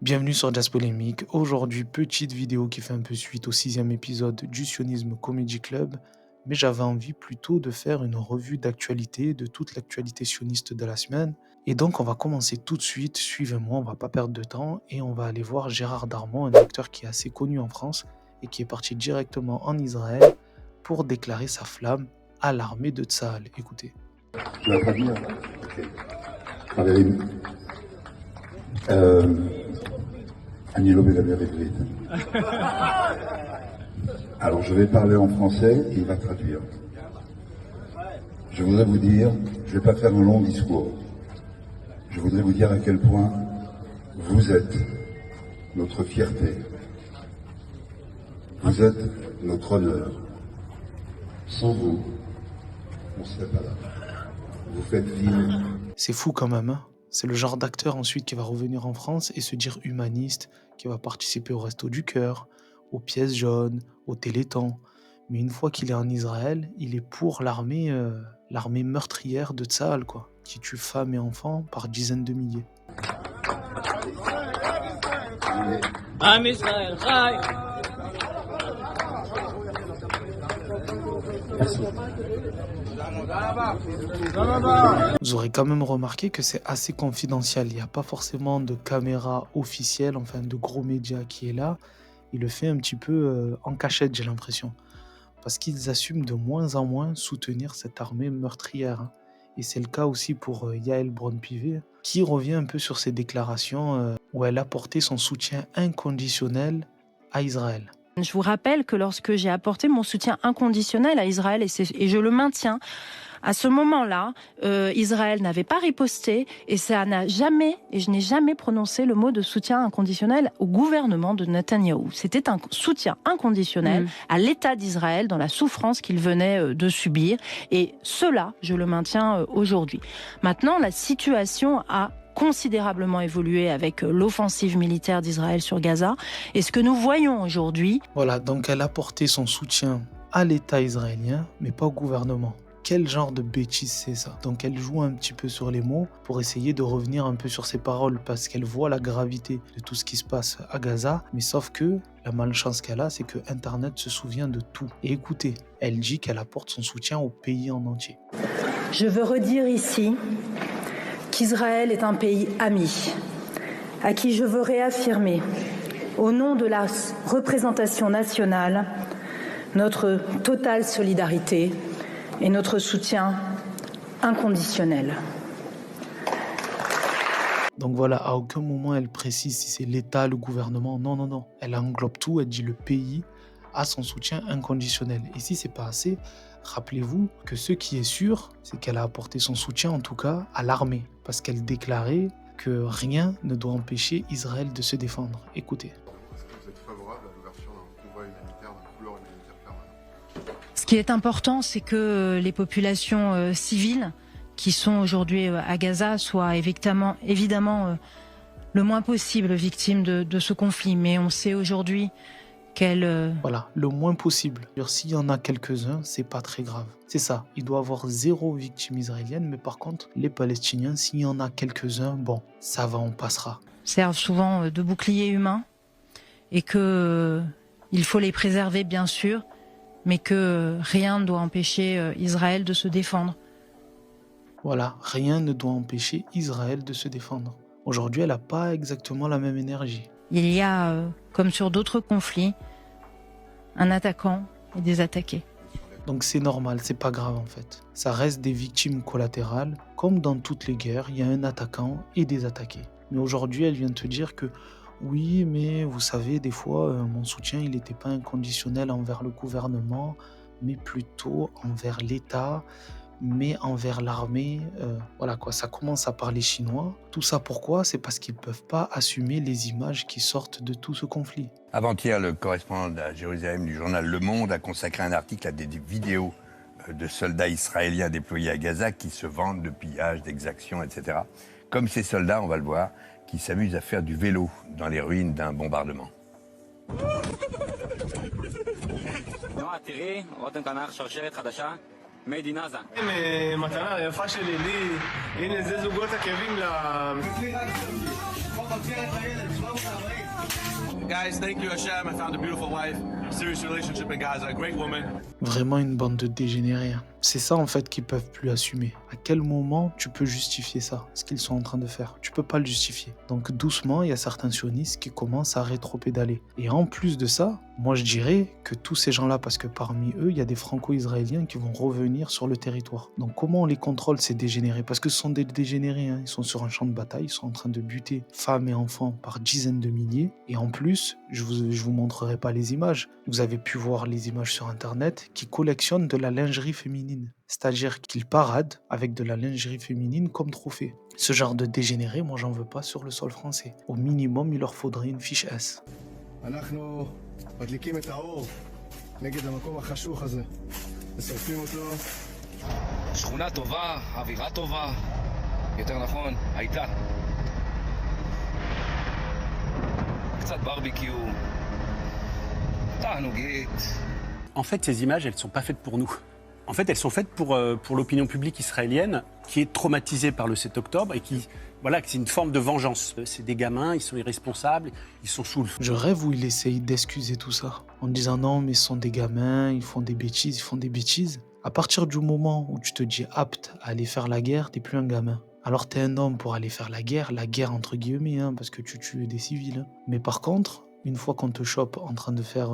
Bienvenue sur Jazz Polémique. Aujourd'hui, petite vidéo qui fait un peu suite au 6e épisode du Sionisme Comedy Club, mais j'avais envie plutôt de faire une revue d'actualité, de toute l'actualité sioniste de la semaine. Et donc, on va commencer tout de suite. Suivez-moi, on va pas perdre de temps et on va aller voir Gérard Darmon, un acteur qui est assez connu en France et qui est parti directement en Israël pour déclarer sa flamme à l'armée de Tsahal. Écoutez. Tu vas pas dire? Ok. חברים, אני לא מדבר עברית. Alors je vais parler en français et il va traduire. Je voudrais vous dire, je ne vais pas faire un long discours. Je voudrais vous dire à quel point vous êtes notre fierté. Vous êtes notre honneur. Sans vous, on ne serait pas là. Vous faites vivre. C'est fou quand même, hein. C'est le genre d'acteur ensuite qui va revenir en France et se dire humaniste, qui va participer au Resto du Cœur, aux pièces jaunes, au Téléthon. Mais une fois qu'il est en Israël, il est pour l'armée meurtrière de Tsahal, quoi, qui tue femmes et enfants par dizaines de milliers. Am Israël, Chai. Vous aurez quand même remarqué que c'est assez confidentiel. Il n'y a pas forcément de caméra officielle, enfin de gros médias qui est là. Il le fait un petit peu en cachette, j'ai l'impression. Parce qu'ils assument de moins en moins soutenir cette armée meurtrière, hein. Et c'est le cas aussi pour Yael Braun-Pivet, qui revient un peu sur ses déclarations où elle apportait son soutien inconditionnel à Israël. Je vous rappelle que lorsque j'ai apporté mon soutien inconditionnel à Israël, et je le maintiens, à ce moment-là, Israël n'avait pas riposté et je n'ai jamais prononcé le mot de soutien inconditionnel au gouvernement de Netanyahou. C'était un soutien inconditionnel à l'État d'Israël dans la souffrance qu'il venait de subir. Et cela, je le maintiens aujourd'hui. Maintenant, la situation a considérablement évolué avec l'offensive militaire d'Israël sur Gaza. Et ce que nous voyons aujourd'hui... Voilà, donc elle a apporté son soutien à l'État israélien, mais pas au gouvernement. Quel genre de bêtise c'est ça? Donc elle joue un petit peu sur les mots pour essayer de revenir un peu sur ses paroles parce qu'elle voit la gravité de tout ce qui se passe à Gaza, mais sauf que la malchance qu'elle a, c'est que Internet se souvient de tout. Et écoutez, elle dit qu'elle apporte son soutien au pays en entier. Je veux redire ici qu'Israël est un pays ami, à qui je veux réaffirmer, au nom de la représentation nationale, notre totale solidarité et notre soutien inconditionnel. Donc voilà, à aucun moment elle précise si c'est l'État, le gouvernement. Non. Elle englobe tout, elle dit le pays a son soutien inconditionnel. Et si c'est pas assez, rappelez-vous que ce qui est sûr, c'est qu'elle a apporté son soutien en tout cas à l'armée. Parce qu'elle déclarait que rien ne doit empêcher Israël de se défendre. Écoutez. Est-ce que vous êtes favorable à l'ouverture d'un convoi humanitaire, d'un couloir humanitaire permanent? Ce qui est important, c'est que les populations civiles qui sont aujourd'hui à Gaza soient évidemment le moins possible victimes de ce conflit. Mais on sait aujourd'hui qu'elle... Voilà, le moins possible. S'il y en a quelques-uns, c'est pas très grave. C'est ça, il doit y avoir 0 victime israélienne, mais par contre, les Palestiniens, s'il y en a quelques-uns, bon, ça va, on passera. Servent souvent de boucliers humains et que il faut les préserver bien sûr, mais que rien ne doit empêcher Israël de se défendre. Voilà, rien ne doit empêcher Israël de se défendre. Aujourd'hui, elle n'a pas exactement la même énergie. Il y a, comme sur d'autres conflits, un attaquant et des attaqués. Donc c'est normal, c'est pas grave en fait. Ça reste des victimes collatérales. Comme dans toutes les guerres, il y a un attaquant et des attaqués. Mais aujourd'hui, elle vient de te dire que oui, mais vous savez, des fois, mon soutien, il n'était pas inconditionnel envers le gouvernement, mais plutôt envers l'État, mais envers l'armée. Voilà quoi, ça commence à parler chinois. Tout ça pourquoi? C'est parce qu'ils ne peuvent pas assumer les images qui sortent de tout ce conflit. Avant-hier, le correspondant à Jérusalem du journal Le Monde a consacré un article à des vidéos de soldats israéliens déployés à Gaza qui se vantent de pillages, d'exactions, etc. Comme ces soldats, on va le voir, qui s'amusent à faire du vélo dans les ruines d'un bombardement. made in Gaza. מתנה יפה שלי, לי, הנה זה זוגות עקבים Guys, thank you, Hashem. I found a beautiful wife. Serious relationship in Gaza. A great woman. Vraiment une bande de dégénérés, hein. C'est ça en fait qu'ils peuvent plus assumer. À quel moment tu peux justifier ça, ce qu'ils sont en train de faire? Tu peux pas le justifier. Donc doucement, il y a certains sionistes qui commencent à rétropédaler. Et en plus de ça, moi je dirais que tous ces gens-là, parce que parmi eux, il y a des franco-israéliens qui vont revenir sur le territoire. Donc comment on les contrôle ces dégénérés? Parce que ce sont des dégénérés, hein. Ils sont sur un champ de bataille, ils sont en train de buter femmes et enfants par dizaines de milliers. Et en plus, je vous montrerai pas les images. Vous avez pu voir les images sur internet qui collectionnent de la lingerie féminine. C'est-à-dire qu'ils paradent avec de la lingerie féminine comme trophée. Ce genre de dégénérés, moi j'en veux pas sur le sol français. Au minimum, il leur faudrait une fiche S. אנחנו מדליקים את האור נגד המקום החשוך הזה, ושורפים אותו. שכונה טובה, אווירה טובה, יותר נכון, הייתה. קצת ברביקיו, תענוגית. En fait, ces images, elles ne sont pas faites pour nous. En fait, elles sont faites pour l'opinion publique israélienne qui est traumatisée par le 7 octobre et qui, voilà, que c'est une forme de vengeance. C'est des gamins, ils sont irresponsables, ils sont sous le feu. Je rêve où il essaye d'excuser tout ça, en disant non, mais ce sont des gamins, ils font des bêtises. À partir du moment où tu te dis apte à aller faire la guerre, t'es plus un gamin. Alors t'es un homme pour aller faire la guerre entre guillemets, hein, parce que tu tues des civils. Hein. Mais par contre, une fois qu'on te chope en train de faire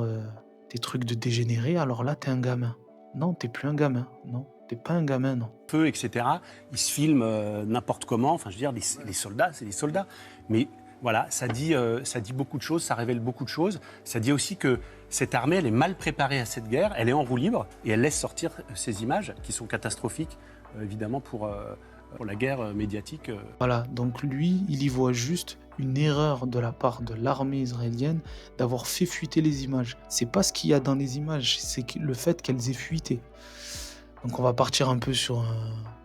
des trucs de dégénéré, alors là t'es un gamin. Non, t'es plus un gamin, non. T'es pas un gamin, non. Feu, etc. Ils se filment n'importe comment. Enfin, je veux dire, les soldats, c'est des soldats. Mais voilà, ça dit beaucoup de choses, ça révèle beaucoup de choses. Ça dit aussi que cette armée, elle est mal préparée à cette guerre. Elle est en roue libre et elle laisse sortir ces images qui sont catastrophiques, évidemment, pour la guerre médiatique. Voilà, donc lui, il y voit juste une erreur de la part de l'armée israélienne d'avoir fait fuiter les images. C'est pas ce qu'il y a dans les images, c'est le fait qu'elles aient fuité. Donc on va partir un peu sur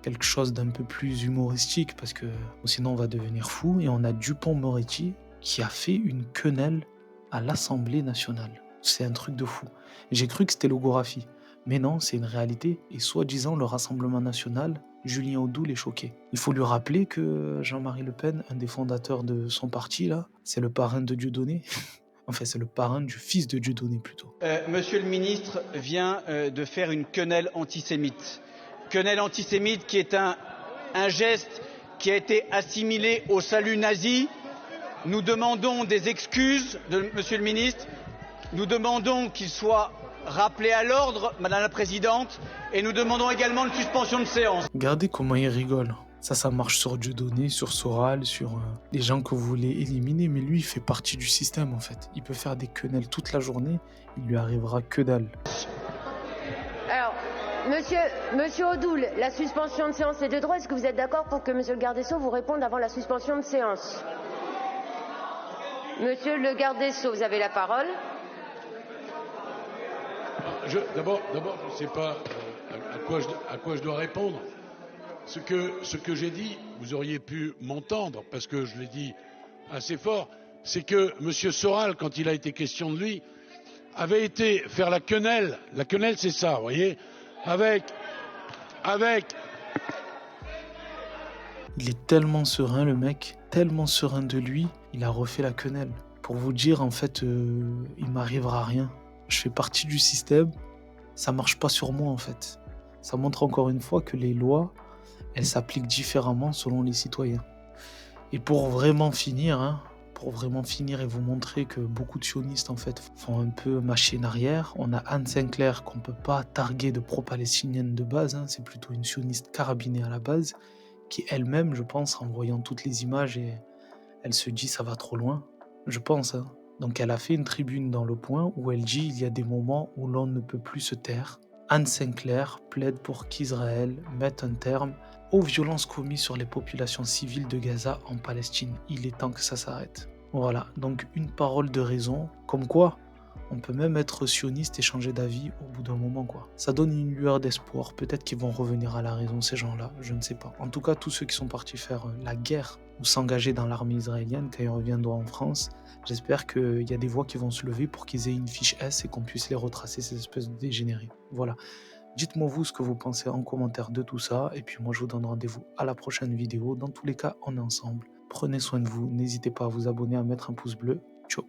quelque chose d'un peu plus humoristique parce que sinon on va devenir fou. Et on a Dupond-Moretti qui a fait une quenelle à l'Assemblée nationale. C'est un truc de fou. J'ai cru que c'était logographie. Mais non, c'est une réalité. Et soi-disant, le Rassemblement national, Julien Audoul est choqué. Il faut lui rappeler que Jean-Marie Le Pen, un des fondateurs de son parti, là, c'est le parrain de Dieudonné. Enfin, c'est le parrain du fils de Dieudonné, plutôt. Monsieur le ministre vient de faire une quenelle antisémite. Quenelle antisémite qui est un geste qui a été assimilé au salut nazi. Nous demandons des excuses de Monsieur le ministre. Nous demandons qu'il soit rappelé à l'ordre, Madame la Présidente, et nous demandons également une suspension de séance. Regardez comment il rigole. Ça marche sur Dieudonné, sur Soral, sur les gens que vous voulez éliminer, mais lui, il fait partie du système, en fait. Il peut faire des quenelles toute la journée, il lui arrivera que dalle. Alors, monsieur Audoul, la suspension de séance est de droit. Est-ce que vous êtes d'accord pour que monsieur le garde des Sceaux vous réponde avant la suspension de séance? Monsieur le garde des Sceaux, vous avez la parole. D'abord, je ne sais pas à quoi je dois répondre. Ce que j'ai dit, vous auriez pu m'entendre, parce que je l'ai dit assez fort, c'est que M. Soral, quand il a été question de lui, avait été faire la quenelle. La quenelle, c'est ça, vous voyez, avec... Il est tellement serein, le mec, tellement serein de lui, il a refait la quenelle. Pour vous dire, en fait, il m'arrivera rien. Je fais partie du système, ça marche pas sur moi, en fait. Ça montre encore une fois que les lois, elles s'appliquent différemment selon les citoyens. Et pour vraiment finir, et vous montrer que beaucoup de sionistes en fait font un peu machine arrière, on a Anne Sinclair qu'on peut pas targuer de pro-palestinienne de base, c'est plutôt une sioniste carabinée à la base, qui elle-même, je pense, en voyant toutes les images, et elle se dit ça va trop loin, je pense. Donc elle a fait une tribune dans Le Point où elle dit il y a des moments où l'on ne peut plus se taire. Anne Sinclair plaide pour qu'Israël mette un terme aux violences commises sur les populations civiles de Gaza en Palestine. Il est temps que ça s'arrête. Voilà, donc une parole de raison, comme quoi on peut même être sioniste et changer d'avis au bout d'un moment, quoi. Ça donne une lueur d'espoir, peut-être qu'ils vont revenir à la raison ces gens-là, je ne sais pas. En tout cas, tous ceux qui sont partis faire la guerre ou s'engager dans l'armée israélienne quand ils reviendront en France, j'espère qu'il y a des voix qui vont se lever pour qu'ils aient une fiche S et qu'on puisse les retracer, ces espèces de dégénérés. Voilà. Dites-moi vous ce que vous pensez en commentaire de tout ça, et puis moi je vous donne rendez-vous à la prochaine vidéo. Dans tous les cas, on est ensemble. Prenez soin de vous. N'hésitez pas à vous abonner, à mettre un pouce bleu. Ciao.